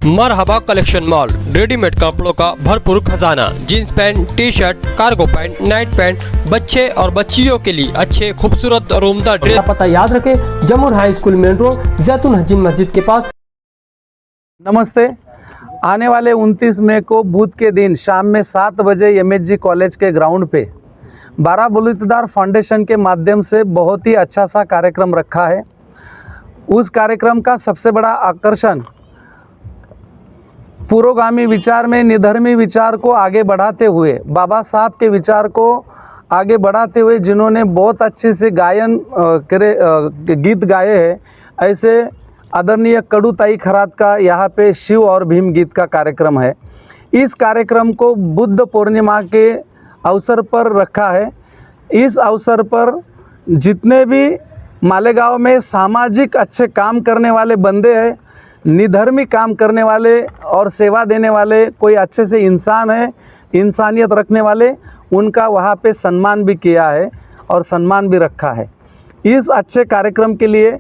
मरहबा collection mall, readymade कपड़ों का भरपूर खजाना। Jeans pant, T shirt, cargo pant, night pant, बच्चे और बच्चियों के लिए अच्छे खूबसूरत और उम्दा ड्रेस। पता याद रखें, जमुर हाई स्कूल मेन रोड, जैतून हजीन मस्जिद के पास। नमस्ते। आने वाले 29 मई को बुध के दिन शाम में 7 बजे MSG कॉलेज के ग्राउंड पे बारा बलूतेदार फाउंडेशन के माध्यम से बहुत ही अच्छा सा कार्यक्रम रखा है। उस कार्यक्रम का सबसे बड़ा आकर्षण पुरोगामी विचार में निधर्मी विचार को आगे बढ़ाते हुए, बाबा साहब के विचार को आगे बढ़ाते हुए जिन्होंने बहुत अच्छे से गीत गाए हैं, ऐसे आदरणीय कड़ूताई खरात का यहाँ पे शिव और भीम गीत का कार्यक्रम है। इस कार्यक्रम को बुद्ध पूर्णिमा के अवसर पर रखा है। इस अवसर पर जितने भी मालेगांव में सामाजिक अच्छे काम करने वाले बंदे हैं, निधर्मी काम करने वाले और सेवा देने वाले कोई अच्छे से इंसान है, इंसानियत रखने वाले, उनका वहाँ पे सम्मान भी किया है और सम्मान भी रखा है। इस अच्छे कार्यक्रम के लिए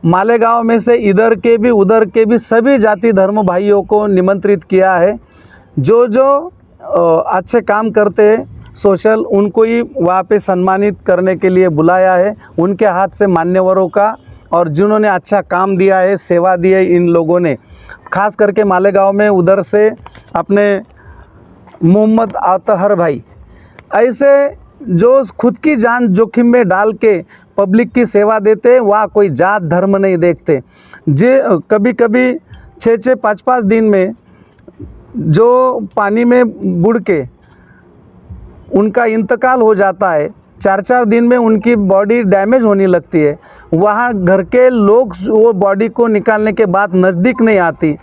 मालेगांव में से इधर के भी उधर के भी सभी जाति धर्म भाइयों को निमंत्रित किया है। जो अच्छे काम करते हैं सोशल, उनको ही वहाँ पे सम्मानित करने के लिए बुलाया है। उनके हाथ से मान्यवरों का और जिन्होंने अच्छा काम दिया है, सेवा दी है, इन लोगों ने खास करके मालेगांव में उधर से अपने मोहम्मद अतहर भाई, ऐसे जो खुद की जान जोखिम में डाल के पब्लिक की सेवा देते हैं, वहाँ कोई जात धर्म नहीं देखते। कभी कभी 6-6, 5-5 दिन में जो पानी में बुड़ के उनका इंतकाल हो जाता है, 4-4 दिन में उनकी बॉडी डैमेज होने लगती है। वहाँ घर के लोग वो बॉडी को निकालने के बाद नज़दीक नहीं आती।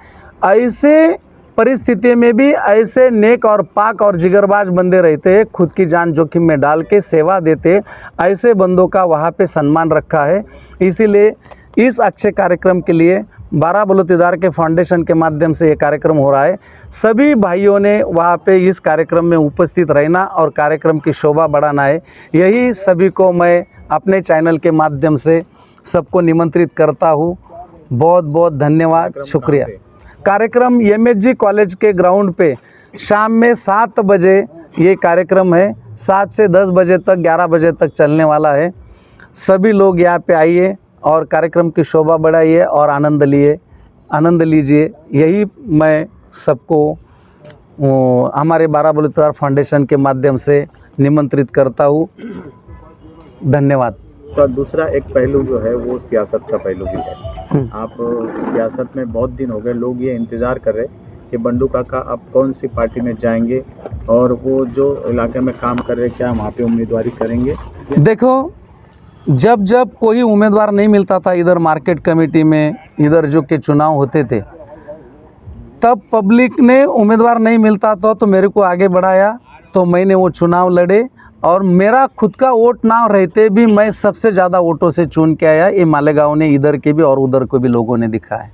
ऐसे परिस्थिति में भी ऐसे नेक और पाक और जिगरबाज बंदे रहते हैं, खुद की जान जोखिम में डाल के सेवा देते, ऐसे बंदों का वहाँ पे सम्मान रखा है। इसीलिए इस अच्छे कार्यक्रम के लिए बारा बलूतेदार के फाउंडेशन के माध्यम से ये कार्यक्रम हो रहा है। सभी भाइयों ने वहाँ पे इस कार्यक्रम में उपस्थित रहना और कार्यक्रम की शोभा बढ़ाना है। यही सभी को मैं अपने चैनल के माध्यम से सबको निमंत्रित करता हूँ। बहुत बहुत धन्यवाद, शुक्रिया। कार्यक्रम MSG कॉलेज के ग्राउंड पे शाम में 7 बजे ये कार्यक्रम है। 7 से 10 बजे तक, 11 बजे तक चलने वाला है। सभी लोग यहाँ पे आइए और कार्यक्रम की शोभा बढ़ाइए और आनंद लीजिए। यही मैं सबको हमारे बारा बलूतेदार फाउंडेशन के माध्यम से निमंत्रित करता हूँ। धन्यवाद। तो दूसरा एक पहलू जो है वो सियासत का पहलू भी है। आप सियासत में बहुत दिन हो गए, लोग ये इंतज़ार कर रहे कि बंडू काका अब कौन सी पार्टी में जाएंगे और वो जो इलाके में काम कर रहे क्या वहाँ पे उम्मीदवारी करेंगे। देखो, जब कोई उम्मीदवार नहीं मिलता था इधर मार्केट कमेटी में, इधर जो के चुनाव होते थे, तब पब्लिक ने उम्मीदवार नहीं मिलता था तो मेरे को आगे बढ़ाया, तो मैंने वो चुनाव लड़े और मेरा खुद का वोट ना रहते भी मैं सबसे ज़्यादा वोटों से चुन के आया। ये मालेगांव ने इधर के भी और उधर को भी लोगों ने दिखा है।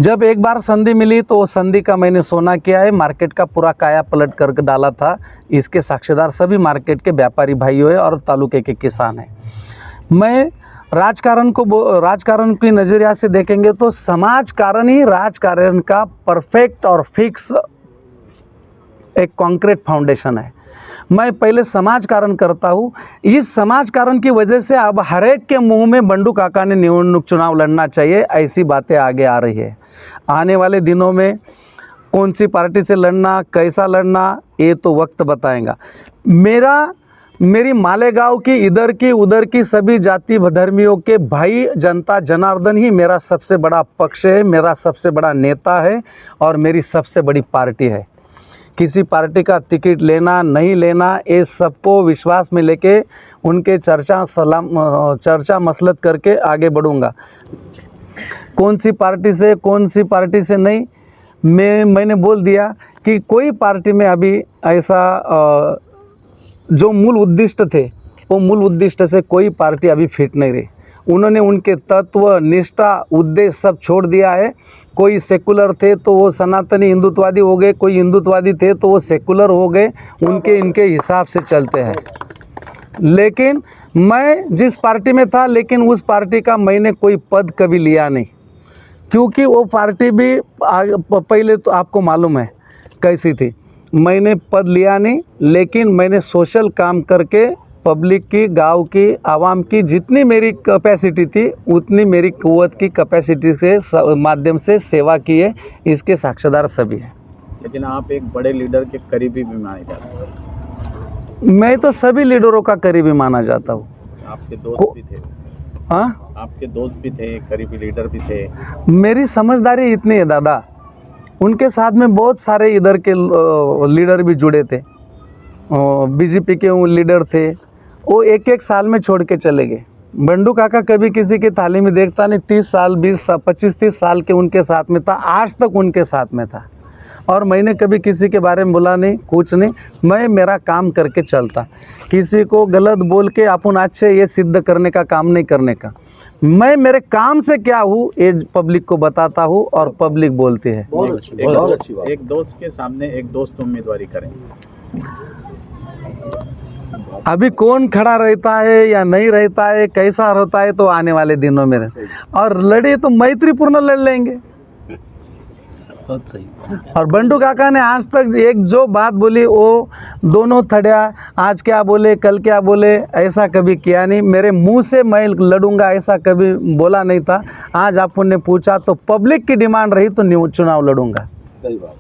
जब एक बार संधि मिली तो वो संधि का मैंने सोना किया है। मार्केट का पूरा काया पलट करके डाला था। इसके साक्षीदार सभी मार्केट के व्यापारी भाइयों है और तालुके के किसान हैं। मैं राजकारण की नज़रिया से देखेंगे तो समाज कारण ही राजकारण का परफेक्ट और फिक्स एक कॉन्क्रीट फाउंडेशन है। मैं पहले समाज कारण करता हूँ। इस समाज कारण की वजह से अब हर एक के मुंह में बंडू काका ने निवडणूक चुनाव लड़ना चाहिए, ऐसी बातें आगे आ रही है। आने वाले दिनों में कौन सी पार्टी से लड़ना, कैसा लड़ना, ये तो वक्त बताएगा। मेरी मालेगांव की इधर की उधर की सभी जाति धर्मियों के भाई जनता जनार्दन ही मेरा सबसे बड़ा पक्ष है, मेरा सबसे बड़ा नेता है और मेरी सबसे बड़ी पार्टी है। किसी पार्टी का टिकट लेना नहीं लेना, ये सबको विश्वास में लेके उनके चर्चा मसलत करके आगे बढ़ूँगा। कौन सी पार्टी से नहीं, मैंने बोल दिया कि कोई पार्टी में अभी ऐसा जो मूल उद्दिष्ट थे, वो मूल उद्दिष्ट से कोई पार्टी अभी फिट नहीं रही। उन्होंने उनके तत्व, निष्ठा, उद्देश्य सब छोड़ दिया है। कोई सेकुलर थे तो वो सनातनी हिंदुत्ववादी हो गए, कोई हिंदुत्ववादी थे तो वो सेकुलर हो गए। इनके हिसाब से चलते हैं। लेकिन मैं जिस पार्टी में था, लेकिन उस पार्टी का मैंने कोई पद कभी लिया नहीं। क्योंकि वो पार्टी भी पहले तो आपको मालूम है कैसी थी। मैंने पद लिया नहीं, लेकिन मैंने सोशल काम करके पब्लिक की, गांव की, आवाम की जितनी मेरी कैपेसिटी थी उतनी मेरी कुव्वत की कैपेसिटी से माध्यम से सेवा की है। इसके साक्षीदार सभी हैं। लेकिन आप एक बड़े लीडर के करीबी भी माने जाते हैं। मैं तो सभी लीडरों का करीबी माना जाता हूँ। आपके दोस्त भी थे? हाँ, आपके दोस्त भी थे, करीबी लीडर भी थे। मेरी समझदारी इतनी है दादा, उनके साथ में बहुत सारे इधर के लीडर भी जुड़े थे। बीजेपी के वो लीडर थे, वो एक एक साल में छोड़ के चले गए। बंडू काका कभी किसी की थाली में देखता नहीं। 30 साल 25-30 साल के उनके साथ में था, आज तक उनके साथ में था। और मैंने कभी किसी के बारे में बोला नहीं, कुछ नहीं। मैं मेरा काम करके चलता, किसी को गलत बोल के अपन अच्छे ये सिद्ध करने का काम नहीं करने का। मैं मेरे काम से क्या हूँ ये पब्लिक को बताता हूँ और पब्लिक बोलती है। एक दोस्त के सामने एक दोस्त उम्मीदवारी करें। अभी कौन खड़ा रहता है या नहीं रहता है, कैसा होता है, तो आने वाले दिनों में और लड़े तो मैत्रीपूर्ण लड़ लेंगे। और बंडू काका ने आज तक एक जो बात बोली वो दोनों थड़िया, आज क्या बोले कल क्या बोले, ऐसा कभी किया नहीं। मेरे मुंह से मैं लड़ूंगा ऐसा कभी बोला नहीं था। आज आप ने पूछा तो पब्लिक की डिमांड रही तो चुनाव लड़ूंगा। सही बात।